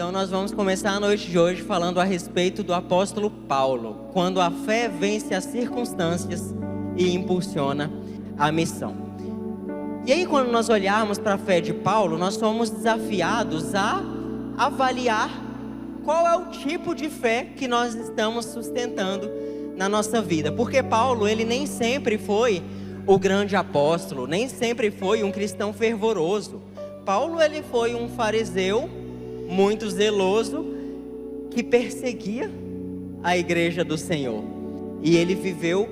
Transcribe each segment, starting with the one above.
Então nós vamos começar a noite de hoje falando a respeito do apóstolo Paulo, quando a fé vence as circunstâncias e impulsiona a missão. E aí, quando nós olharmos para a fé de Paulo, nós somos desafiados a avaliar qual é o tipo de fé que nós estamos sustentando na nossa vida. Porque Paulo, ele nem sempre foi o grande apóstolo, nem sempre foi um cristão fervoroso. Paulo, ele foi um fariseu muito zeloso que perseguia a igreja do Senhor. E ele viveu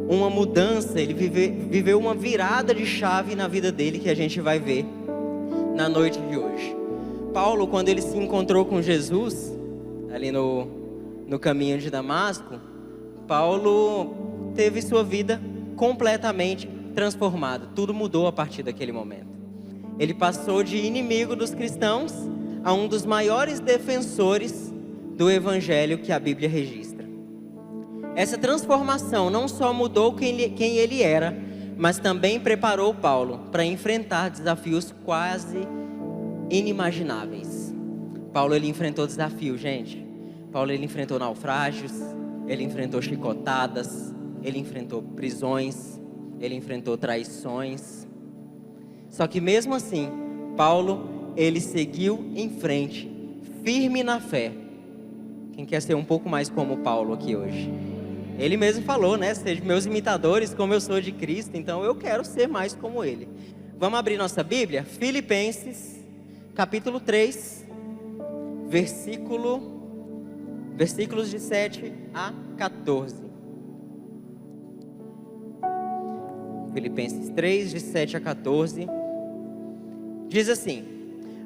uma mudança, ele viveu uma virada de chave na vida dele, que a gente vai ver na noite de hoje. Paulo, quando ele se encontrou com Jesus, ali no caminho de Damasco, Paulo teve sua vida completamente transformada. Tudo mudou a partir daquele momento. Ele passou de inimigo dos cristãos a um dos maiores defensores do evangelho que a Bíblia registra. Essa transformação não só mudou quem ele era, mas também preparou Paulo para enfrentar desafios quase inimagináveis. Paulo, ele enfrentou desafios, gente. Paulo, ele enfrentou naufrágios, ele enfrentou chicotadas, ele enfrentou prisões, ele enfrentou traições. Só que mesmo assim, Paulo, ele seguiu em frente, firme na fé. Quem quer ser um pouco mais como Paulo aqui hoje? Ele mesmo falou, né? Sejam meus imitadores como eu sou de Cristo. Então eu quero ser mais como ele. Vamos abrir nossa Bíblia? Filipenses, capítulo 3, versículos de 7 a 14. Filipenses 3, de 7 a 14. Diz assim: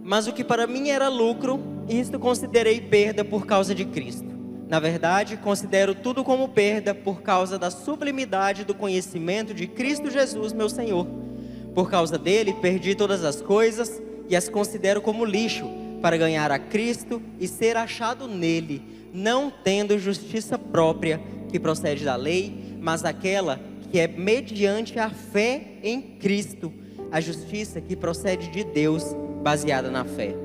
mas o que para mim era lucro, isto considerei perda por causa de Cristo. Na verdade, considero tudo como perda por causa da sublimidade do conhecimento de Cristo Jesus, meu Senhor. Por causa dele, perdi todas as coisas e as considero como lixo, para ganhar a Cristo e ser achado nele, não tendo justiça própria que procede da lei, mas aquela que é mediante a fé em Cristo, a justiça que procede de Deus, baseada na fé.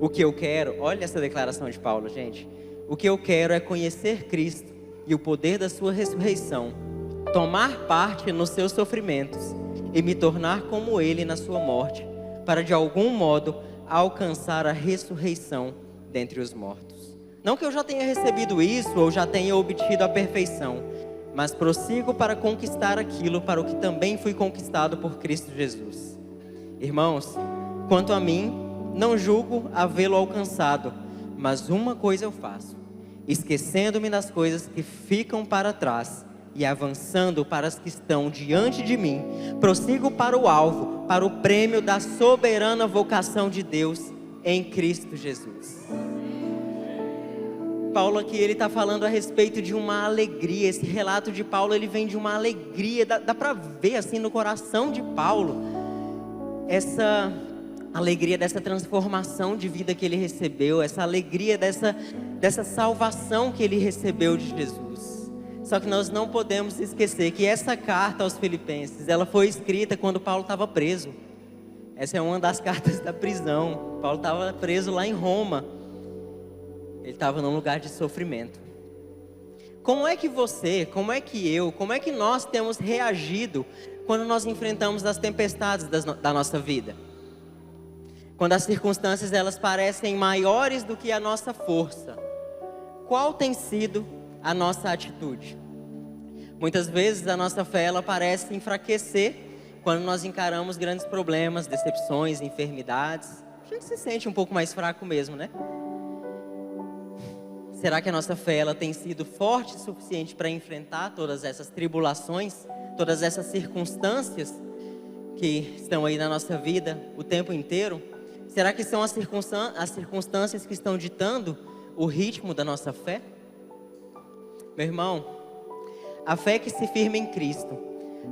O que eu quero, olha essa declaração de Paulo, gente. O que eu quero é conhecer Cristo e o poder da sua ressurreição, tomar parte nos seus sofrimentos e me tornar como ele na sua morte, para de algum modo alcançar a ressurreição dentre os mortos. Não que eu já tenha recebido isso ou já tenha obtido a perfeição, mas prossigo para conquistar aquilo para o que também fui conquistado por Cristo Jesus. Irmãos, quanto a mim, não julgo havê-lo alcançado, mas uma coisa eu faço, esquecendo-me das coisas que ficam para trás e avançando para as que estão diante de mim, prossigo para o alvo, para o prêmio da soberana vocação de Deus em Cristo Jesus. Paulo aqui, ele está falando a respeito de uma alegria. Esse relato de Paulo, ele vem de uma alegria, dá para ver assim no coração de Paulo, essa alegria dessa transformação de vida que ele recebeu, essa alegria dessa salvação que ele recebeu de Jesus. Só que nós não podemos esquecer que essa carta aos Filipenses, ela foi escrita quando Paulo estava preso. Essa é uma das cartas da prisão. Paulo estava preso lá em Roma. Ele estava num lugar de sofrimento. Como é que você, como é que eu, como é que nós temos reagido quando nós enfrentamos as tempestades da nossa vida? Quando as circunstâncias, elas parecem maiores do que a nossa força, qual tem sido a nossa atitude? Muitas vezes a nossa fé, ela parece enfraquecer quando nós encaramos grandes problemas, decepções, enfermidades. A gente se sente um pouco mais fraco mesmo, né? Será que a nossa fé, ela tem sido forte o suficiente para enfrentar todas essas tribulações, todas essas circunstâncias que estão aí na nossa vida o tempo inteiro? Será que são as circunstâncias que estão ditando o ritmo da nossa fé? Meu irmão, a fé que se firma em Cristo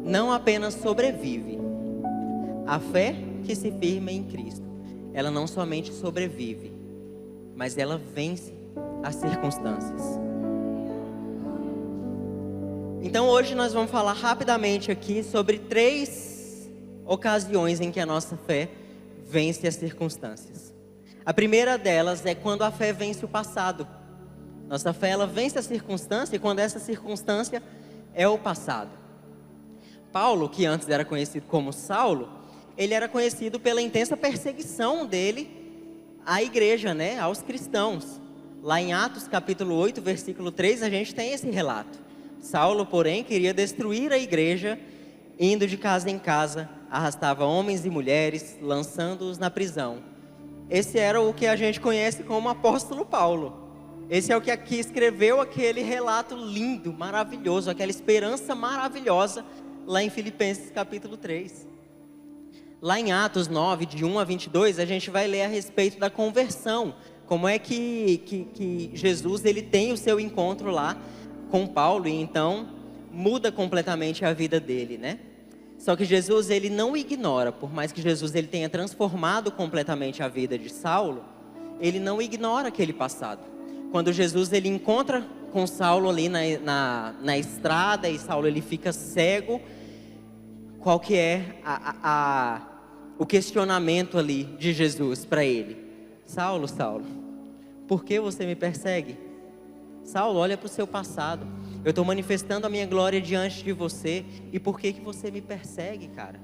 não apenas sobrevive. A fé que se firma em Cristo, ela não somente sobrevive, mas ela vence as circunstâncias. Então hoje nós vamos falar rapidamente aqui sobre 3 ocasiões em que a nossa fé vence as circunstâncias. A primeira delas é quando a fé vence o passado. Nossa fé, ela vence a circunstância, e quando essa circunstância é o passado. Paulo, que antes era conhecido como Saulo, ele era conhecido pela intensa perseguição dele à igreja, né, aos cristãos. Lá em Atos capítulo 8, versículo 3, a gente tem esse relato. Saulo, porém, queria destruir a igreja, indo de casa em casa, arrastava homens e mulheres, lançando-os na prisão. Esse era o que a gente conhece como apóstolo Paulo. Esse é o que aqui escreveu aquele relato lindo, maravilhoso, aquela esperança maravilhosa, lá em Filipenses capítulo 3. Lá em Atos 9, de 1 a 22, a gente vai ler a respeito da conversão. Como é que Jesus ele tem o seu encontro lá com Paulo, e então muda completamente a vida dele, né? Só que Jesus ele não ignora, por mais que Jesus ele tenha transformado completamente a vida de Saulo, ele não ignora aquele passado. Quando Jesus ele encontra com Saulo ali na estrada, e Saulo ele fica cego, qual que é o questionamento ali de Jesus para ele? Saulo, Saulo, por que você me persegue? Saulo, olha para o seu passado. Eu estou manifestando a minha glória diante de você. E por que você me persegue, cara?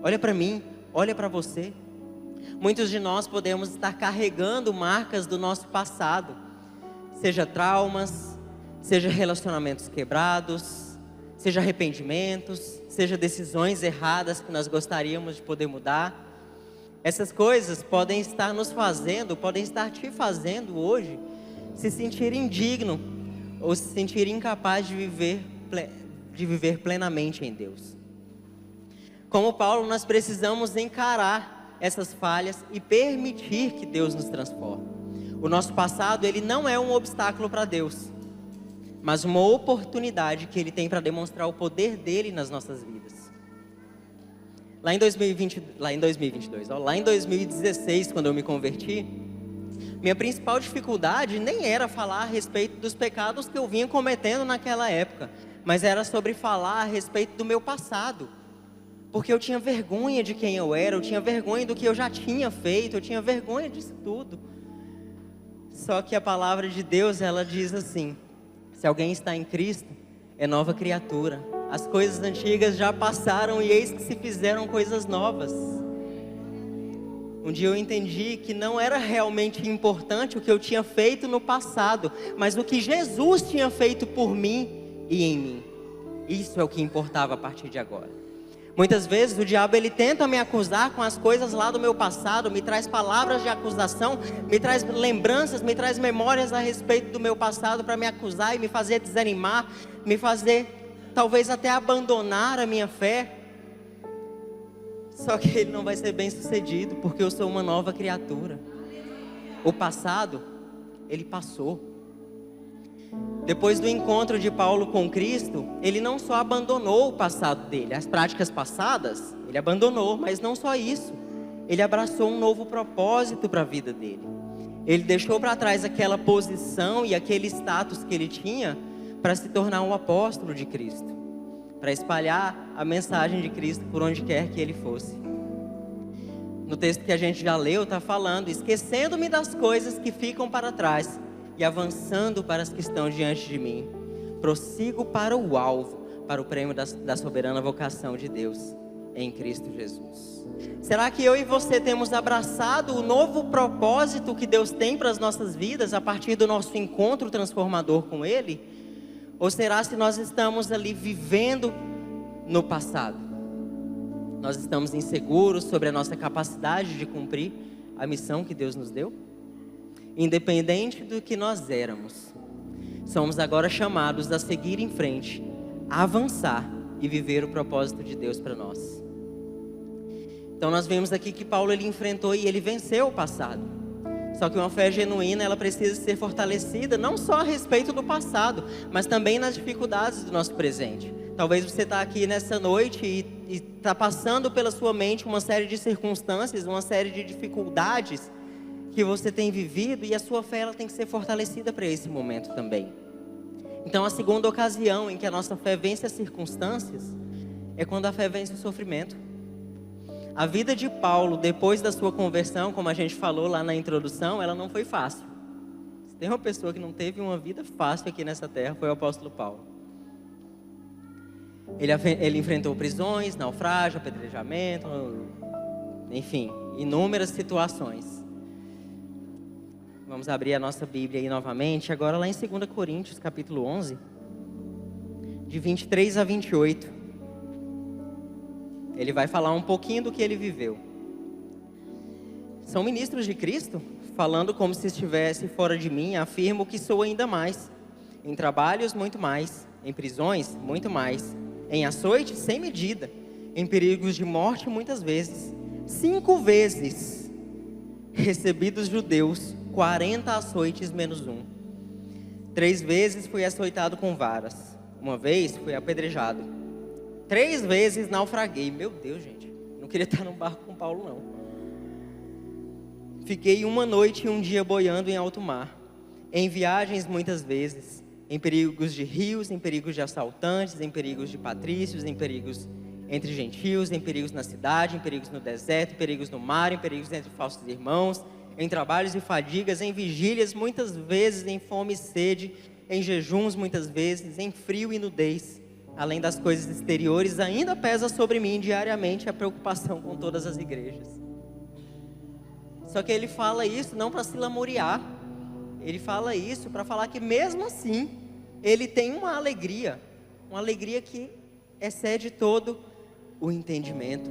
Olha para mim, olha para você. Muitos de nós podemos estar carregando marcas do nosso passado. Seja traumas, seja relacionamentos quebrados, seja arrependimentos, seja decisões erradas que nós gostaríamos de poder mudar. Essas coisas podem estar nos fazendo, podem estar te fazendo hoje se sentir indigno ou se sentir incapaz de viver plenamente em Deus. Como Paulo, nós precisamos encarar essas falhas e permitir que Deus nos transforme. O nosso passado, ele não é um obstáculo para Deus, mas uma oportunidade que Ele tem para demonstrar o poder dele nas nossas vidas. Lá em 2016, quando eu me converti, minha principal dificuldade nem era falar a respeito dos pecados que eu vinha cometendo naquela época, mas era sobre falar a respeito do meu passado. Porque eu tinha vergonha de quem eu era, eu tinha vergonha do que eu já tinha feito, eu tinha vergonha disso tudo. Só que a palavra de Deus, ela diz assim: se alguém está em Cristo, é nova criatura. As coisas antigas já passaram e eis que se fizeram coisas novas. Um dia eu entendi que não era realmente importante o que eu tinha feito no passado, mas o que Jesus tinha feito por mim e em mim. Isso é o que importava a partir de agora. Muitas vezes o diabo ele tenta me acusar com as coisas lá do meu passado, me traz palavras de acusação, me traz lembranças, me traz memórias a respeito do meu passado para me acusar e me fazer desanimar, me fazer talvez até abandonar a minha fé. Só que ele não vai ser bem sucedido, porque eu sou uma nova criatura. O passado, ele passou. Depois do encontro de Paulo com Cristo, ele não só abandonou o passado dele, as práticas passadas, ele abandonou, mas não só isso. Ele abraçou um novo propósito para a vida dele. Ele deixou para trás aquela posição e aquele status que ele tinha para se tornar um apóstolo de Cristo, para espalhar a mensagem de Cristo por onde quer que ele fosse. No texto que a gente já leu, está falando: esquecendo-me das coisas que ficam para trás e avançando para as que estão diante de mim, prossigo para o alvo, para o prêmio da soberana vocação de Deus em Cristo Jesus. Será que eu e você temos abraçado o novo propósito que Deus tem para as nossas vidas a partir do nosso encontro transformador com Ele? Ou será se nós estamos ali vivendo no passado? Nós estamos inseguros sobre a nossa capacidade de cumprir a missão que Deus nos deu? Independente do que nós éramos, somos agora chamados a seguir em frente, a avançar e viver o propósito de Deus para nós. Então nós vemos aqui que Paulo ele enfrentou e ele venceu o passado. Só que uma fé genuína, ela precisa ser fortalecida não só a respeito do passado, mas também nas dificuldades do nosso presente. Talvez você está aqui nessa noite e está passando pela sua mente uma série de circunstâncias, uma série de dificuldades que você tem vivido, e a sua fé ela tem que ser fortalecida para esse momento também. Então a segunda ocasião em que a nossa fé vence as circunstâncias é quando a fé vence o sofrimento. A vida de Paulo, depois da sua conversão, como a gente falou lá na introdução, ela não foi fácil. Se tem uma pessoa que não teve uma vida fácil aqui nessa terra, foi o apóstolo Paulo. Ele enfrentou prisões, naufrágio, apedrejamento, enfim, inúmeras situações. Vamos abrir a nossa Bíblia aí novamente, agora lá em 2 Coríntios, capítulo 11, de 23 a 28. Ele vai falar um pouquinho do que ele viveu. São ministros de Cristo, falando como se estivesse fora de mim, afirmo que sou ainda mais. Em trabalhos, muito mais. Em prisões, muito mais. Em açoites, sem medida. Em perigos de morte, muitas vezes. 5 vezes recebi dos judeus 40 açoites menos 1. 3 vezes fui açoitado com varas. 1 vez fui apedrejado. 3 vezes naufraguei. Meu Deus, gente. Não queria estar num barco com Paulo, não. Fiquei 1 noite e 1 dia boiando em alto mar. Em viagens muitas vezes. Em perigos de rios, em perigos de assaltantes, em perigos de patrícios, em perigos entre gentios, em perigos na cidade, em perigos no deserto, em perigos no mar, em perigos entre falsos irmãos, em trabalhos e fadigas, em vigílias muitas vezes, em fome e sede, em jejuns muitas vezes, em frio e nudez. Além das coisas exteriores, ainda pesa sobre mim diariamente a preocupação com todas as igrejas. Só que ele fala isso não para se lamuriar. Ele fala isso para falar que mesmo assim, ele tem uma alegria que excede todo o entendimento.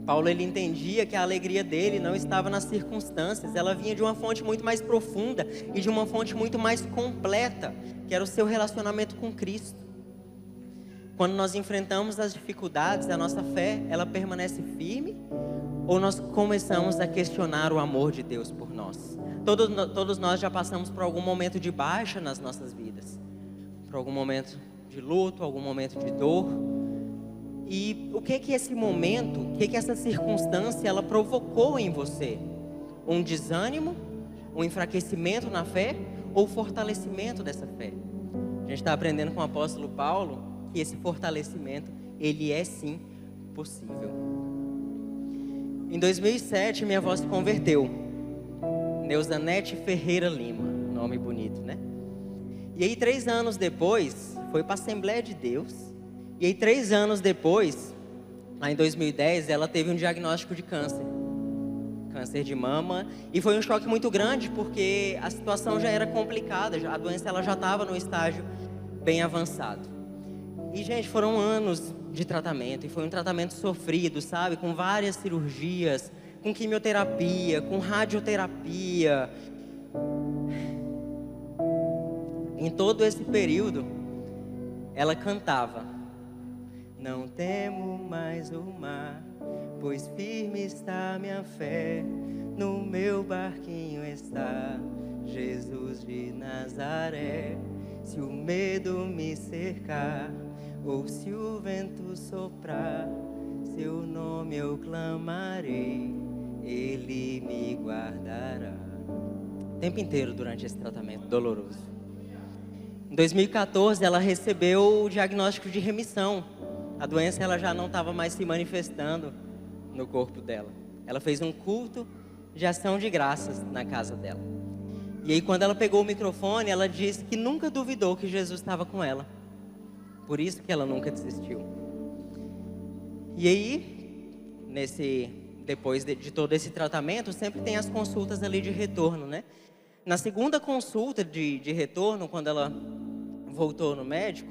Paulo, ele entendia que a alegria dele não estava nas circunstâncias, ela vinha de uma fonte muito mais profunda e de uma fonte muito mais completa, que era o seu relacionamento com Cristo. Quando nós enfrentamos as dificuldades, a nossa fé, ela permanece firme? Ou nós começamos a questionar o amor de Deus por nós? Todos nós já passamos por algum momento de baixa nas nossas vidas. Por algum momento de luto, algum momento de dor. E o que esse momento, o que essa circunstância, ela provocou em você? Um desânimo? Um enfraquecimento na fé? Ou fortalecimento dessa fé? A gente está aprendendo com o apóstolo Paulo que esse fortalecimento, ele é sim possível. Em 2007, minha avó se converteu. Neusanete Ferreira Lima, nome bonito, né? E aí 3 anos depois, foi para a Assembleia de Deus. E aí 3 anos depois, lá em 2010, ela teve um diagnóstico de câncer. Câncer de mama. E foi um choque muito grande, porque a situação já era complicada. A doença ela já estava no estágio bem avançado. E, gente, foram anos de tratamento, e foi um tratamento sofrido, sabe? Com várias cirurgias, com quimioterapia, com radioterapia. Em todo esse período, ela cantava: não temo mais o mar, pois firme está minha fé, no meu barquinho está Jesus de Nazaré. Se o medo me cercar, ou se o vento soprar, seu nome eu clamarei, ele me guardará. O tempo inteiro durante esse tratamento doloroso. Em 2014, ela recebeu o diagnóstico de remissão. A doença ela já não estava mais se manifestando no corpo dela. Ela fez um culto de ação de graças na casa dela. E aí, quando ela pegou o microfone, ela disse que nunca duvidou que Jesus estava com ela. Por isso que ela nunca desistiu. E aí, depois de todo esse tratamento, sempre tem as consultas ali de retorno, né? Na segunda consulta de retorno, quando ela voltou no médico,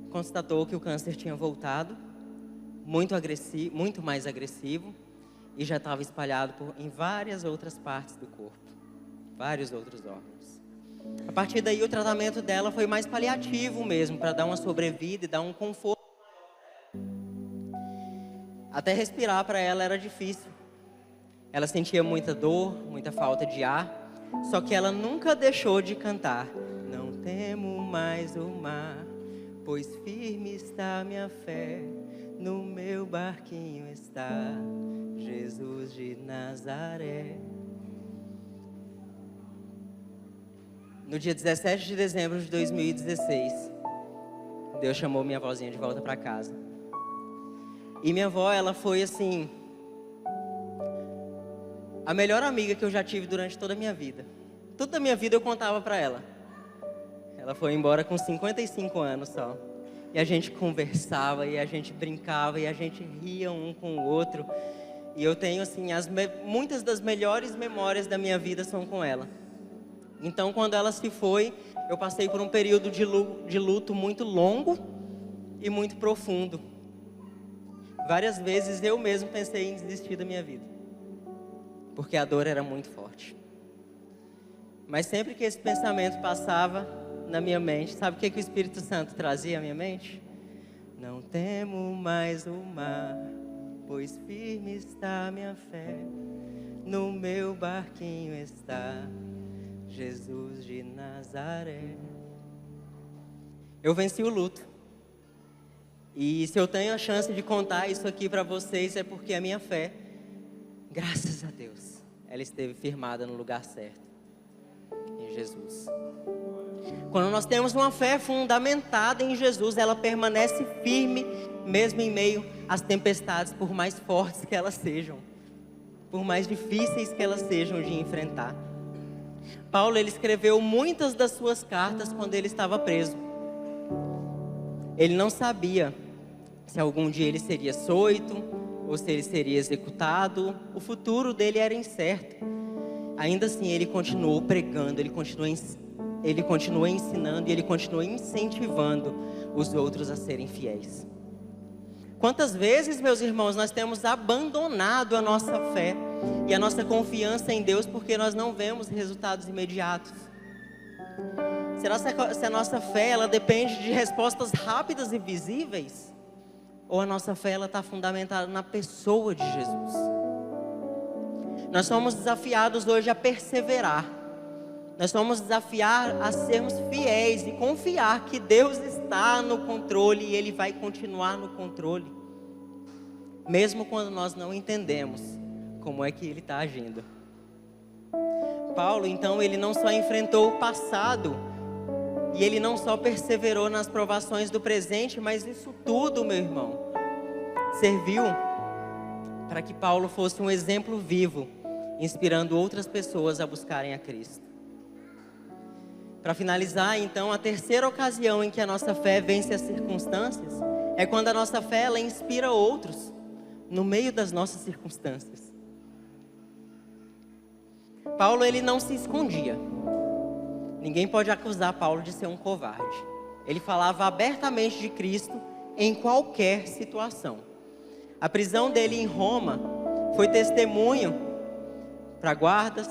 constatou que o câncer tinha voltado, muito mais agressivo, e já estava espalhado em várias outras partes do corpo, vários outros órgãos. A partir daí, o tratamento dela foi mais paliativo mesmo, para dar uma sobrevida e dar um conforto. Até respirar para ela era difícil. Ela sentia muita dor, muita falta de ar, só que ela nunca deixou de cantar. Não temo mais o mar, pois firme está minha fé, no meu barquinho está Jesus de Nazaré. No dia 17 de dezembro de 2016, Deus chamou minha avózinha de volta para casa. E minha avó, ela foi assim, A melhor amiga que eu já tive durante toda a minha vida. Toda a minha vida eu contava para ela. Ela foi embora com 55 anos só. E a gente conversava, e a gente brincava, e a gente ria um com o outro. E eu tenho, assim, muitas das melhores memórias da minha vida são com ela. Então, quando ela se foi, eu passei por um período de luto muito longo e muito profundo. Várias vezes eu mesmo pensei em desistir da minha vida, porque a dor era muito forte. Mas sempre que esse pensamento passava na minha mente, sabe o que o Espírito Santo trazia à minha mente? Não temo mais o mar, pois firme está a minha fé. No meu barquinho está Jesus de Nazaré. Eu venci o luto. E se eu tenho a chance de contar isso aqui para vocês, é porque a minha fé, graças a Deus, ela esteve firmada no lugar certo, em Jesus. Quando nós temos uma fé fundamentada em Jesus, ela permanece firme, mesmo em meio às tempestades, por mais fortes que elas sejam, por mais difíceis que elas sejam de enfrentar. Paulo, ele escreveu muitas das suas cartas quando ele estava preso. Ele não sabia se algum dia ele seria açoito ou se ele seria executado. O futuro dele era incerto. Ainda assim, ele continuou pregando, ele continuou ensinando e ele continuou incentivando os outros a serem fiéis. Quantas vezes, meus irmãos, nós temos abandonado a nossa fé e a nossa confiança em Deus porque nós não vemos resultados imediatos? Será se a nossa fé ela depende de respostas rápidas e visíveis? Ou a nossa fé ela está fundamentada na pessoa de Jesus? Nós somos desafiados hoje a perseverar. Nós somos desafiados a sermos fiéis e confiar que Deus está no controle e Ele vai continuar no controle. Mesmo quando nós não entendemos como é que Ele está agindo. Paulo, então, ele não só enfrentou o passado e ele não só perseverou nas provações do presente, mas isso tudo, meu irmão, serviu para que Paulo fosse um exemplo vivo, inspirando outras pessoas a buscarem a Cristo. Para finalizar, então, a terceira ocasião em que a nossa fé vence as circunstâncias é quando a nossa fé ela inspira outros no meio das nossas circunstâncias. Paulo, ele não se escondia. Ninguém pode acusar Paulo de ser um covarde. Ele falava abertamente de Cristo em qualquer situação. A prisão dele em Roma foi testemunho para guardas,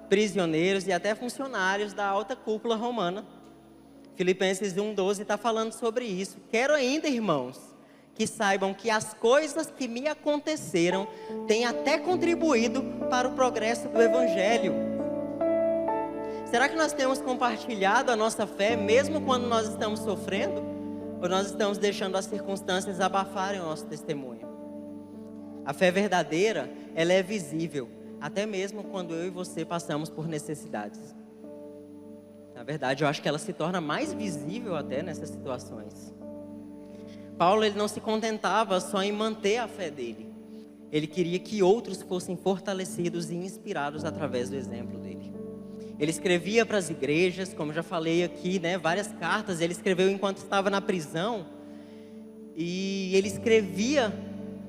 prisioneiros e até funcionários da alta cúpula romana. Filipenses 1:12 está falando sobre isso. Quero ainda, irmãos, que saibam que as coisas que me aconteceram têm até contribuído para o progresso do Evangelho. Será que nós temos compartilhado a nossa fé mesmo quando nós estamos sofrendo? Ou nós estamos deixando as circunstâncias abafarem o nosso testemunho? A fé verdadeira, ela é visível, até mesmo quando eu e você passamos por necessidades. Na verdade, eu acho que ela se torna mais visível até nessas situações. Paulo, ele não se contentava só em manter a fé dele. Ele queria que outros fossem fortalecidos e inspirados através do exemplo dele. Ele escrevia para as igrejas, como já falei aqui, várias cartas. Ele escreveu enquanto estava na prisão. E ele escrevia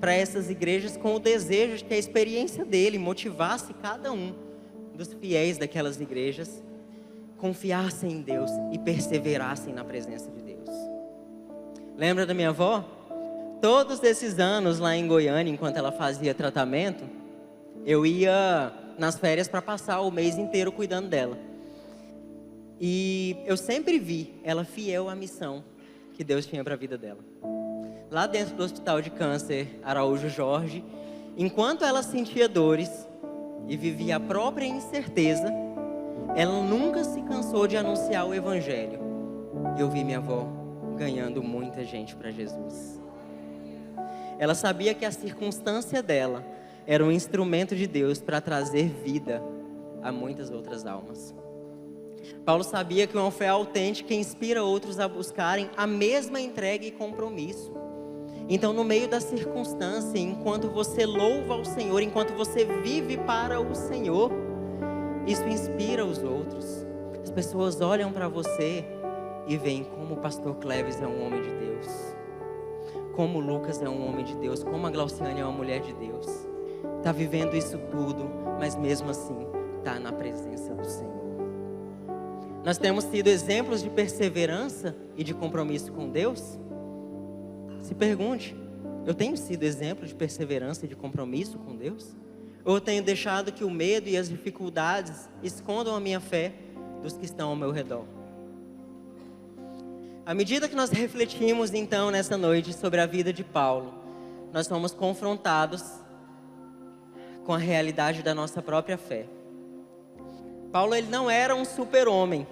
para essas igrejas com o desejo de que a experiência dele motivasse cada um dos fiéis daquelas igrejas, confiassem em Deus e perseverassem na presença de Deus. Lembra da minha avó? Todos esses anos lá em Goiânia, enquanto ela fazia tratamento, eu ia nas férias para passar o mês inteiro cuidando dela. E eu sempre vi ela fiel à missão que Deus tinha para a vida dela. Lá dentro do Hospital de Câncer Araújo Jorge, enquanto ela sentia dores e vivia a própria incerteza, ela nunca se cansou de anunciar o Evangelho. E eu vi minha avó ganhando muita gente para Jesus. Ela sabia que a circunstância dela era um instrumento de Deus para trazer vida a muitas outras almas. Paulo sabia que uma fé autêntica inspira outros a buscarem a mesma entrega e compromisso. Então, no meio da circunstância, enquanto você louva ao Senhor, enquanto você vive para o Senhor, isso inspira os outros. As pessoas olham para você e veem como o pastor Cleves é um homem de Deus, como o Lucas é um homem de Deus, como a Glauciane é uma mulher de Deus. Está vivendo isso tudo, mas mesmo assim está na presença do Senhor. Nós temos sido exemplos de perseverança e de compromisso com Deus? Se pergunte, eu tenho sido exemplo de perseverança e de compromisso com Deus? Ou eu tenho deixado que o medo e as dificuldades escondam a minha fé dos que estão ao meu redor? À medida que nós refletimos então nessa noite sobre a vida de Paulo, nós somos confrontados com a realidade da nossa própria fé. Paulo, ele não era um super-homem,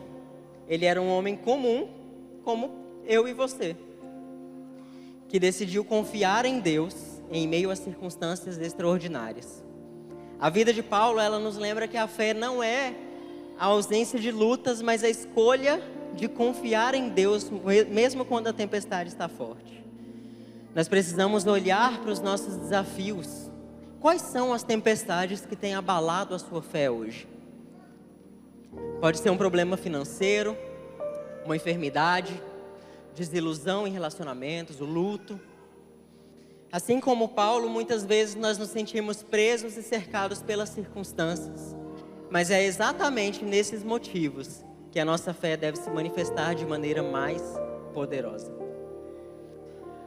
ele era um homem comum, como eu e você, que decidiu confiar em Deus em meio a circunstâncias extraordinárias. A vida de Paulo, ela nos lembra que a fé não é a ausência de lutas, mas a escolha de confiar em Deus, mesmo quando a tempestade está forte. Nós precisamos olhar para os nossos desafios. Quais são as tempestades que têm abalado a sua fé hoje? Pode ser um problema financeiro, uma enfermidade, desilusão em relacionamentos, o luto. Assim como Paulo, muitas vezes nós nos sentimos presos e cercados pelas circunstâncias. Mas é exatamente nesses motivos que a nossa fé deve se manifestar de maneira mais poderosa.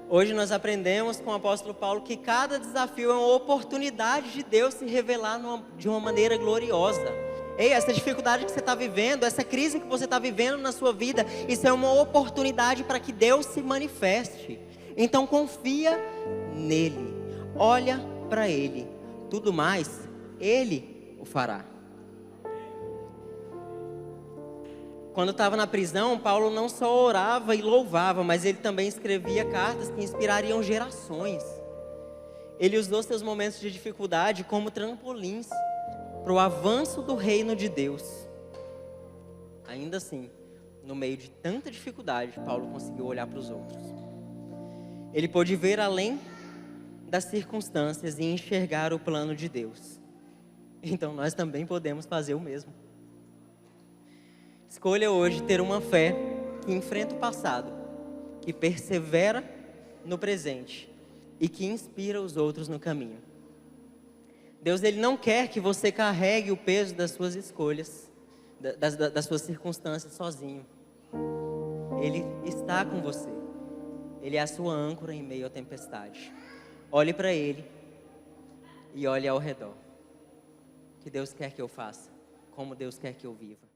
Hoje nós aprendemos com o apóstolo Paulo que cada desafio é uma oportunidade de Deus se revelar de uma maneira gloriosa. Ei, essa dificuldade que você está vivendo, essa crise que você está vivendo na sua vida, isso é uma oportunidade para que Deus se manifeste. Então confia nele, olha para ele, tudo mais ele o fará. Quando estava na prisão, Paulo não só orava e louvava, mas ele também escrevia cartas que inspirariam gerações. Ele usou seus momentos de dificuldade como trampolins para o avanço do reino de Deus. Ainda assim, no meio de tanta dificuldade, Paulo conseguiu olhar para os outros. Ele pôde ver além das circunstâncias e enxergar o plano de Deus. Então nós também podemos fazer o mesmo. Escolha hoje ter uma fé que enfrenta o passado, que persevera no presente e que inspira os outros no caminho. Deus, ele não quer que você carregue o peso das suas escolhas, das suas circunstâncias sozinho. Ele está com você. Ele é a sua âncora em meio à tempestade. Olhe para ele e olhe ao redor. O que Deus quer que eu faça, como Deus quer que eu viva.